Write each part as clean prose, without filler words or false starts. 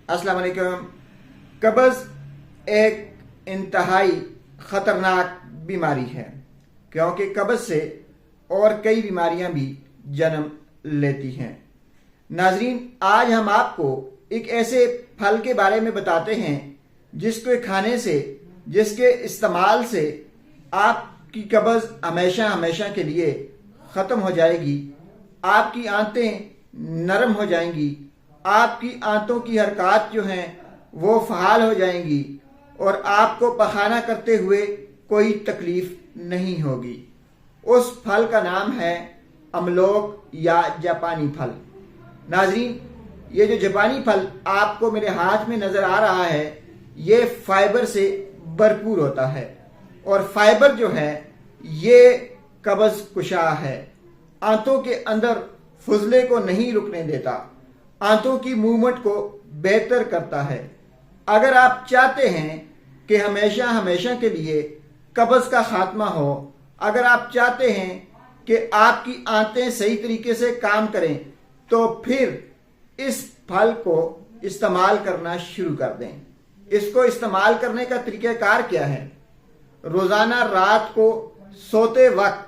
अस्सलाम वालेकुम। कब्ज़ एक इंतहाई ख़तरनाक बीमारी है, क्योंकि कब्ज़ से और कई बीमारियां भी जन्म लेती हैं। नाजरीन, आज हम आपको एक ऐसे फल के बारे में बताते हैं जिसको खाने से, जिसके इस्तेमाल से आपकी कब्ज़ हमेशा हमेशा के लिए ख़त्म हो जाएगी। आपकी आंतें नरम हो जाएंगी, आपकी आंतों की हरकत जो हैं वो फ़हाल हो जाएंगी और आपको पखाना करते हुए कोई तकलीफ नहीं होगी। उस फल का नाम है अमलोक या जापानी फल। नाजरीन, ये जो जापानी फल आपको मेरे हाथ में नज़र आ रहा है, ये फाइबर से भरपूर होता है और फाइबर जो है ये कब्ज़ कुशा है। आंतों के अंदर फुजले को नहीं रुकने देता, आंतों की मूवमेंट को बेहतर करता है। अगर आप चाहते हैं कि हमेशा हमेशा के लिए कब्ज़ का खात्मा हो, अगर आप चाहते हैं कि आपकी आंतें सही तरीके से काम करें, तो फिर इस फल को इस्तेमाल करना शुरू कर दें। इसको इस्तेमाल करने का तरीक़ाकार क्या है? रोज़ाना रात को सोते वक्त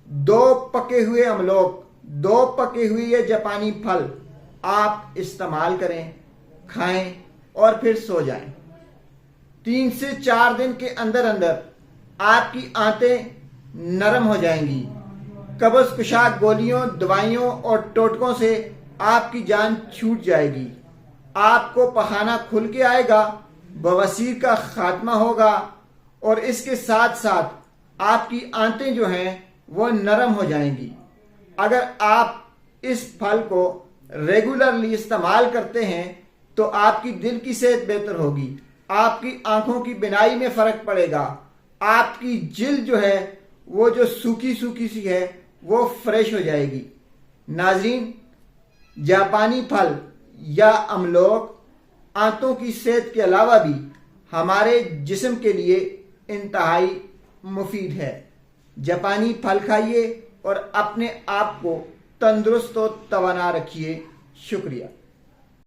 2 पके हुए अमलोक, 2 पके हुए ये जापानी फल आप इस्तेमाल करें, खाएं और फिर सो जाएं। 3 से 4 दिन के अंदर अंदर आपकी आंतें नरम हो जाएंगी। कब्ज़ कुशा गोलियों, दवाइयों और टोटकों से आपकी जान छूट जाएगी। आपको पखाना खुल के आएगा, बवासीर का खात्मा होगा और इसके साथ साथ आपकी आंतें जो हैं वो नरम हो जाएंगी। अगर आप इस फल को रेगुलरली इस्तेमाल करते हैं तो आपकी दिल की सेहत बेहतर होगी, आपकी आंखों की बिनाई में फ़र्क पड़ेगा, आपकी जिल्द जो है वो जो सूखी सूखी सी है वो फ्रेश हो जाएगी। नाजरीन, जापानी फल या अमलोक आंतों की सेहत के अलावा भी हमारे जिस्म के लिए इंतहाई मुफीद है। जापानी फल खाइए और अपने आप को तंदुरुस्त और तवाना रखिए। शुक्रिया।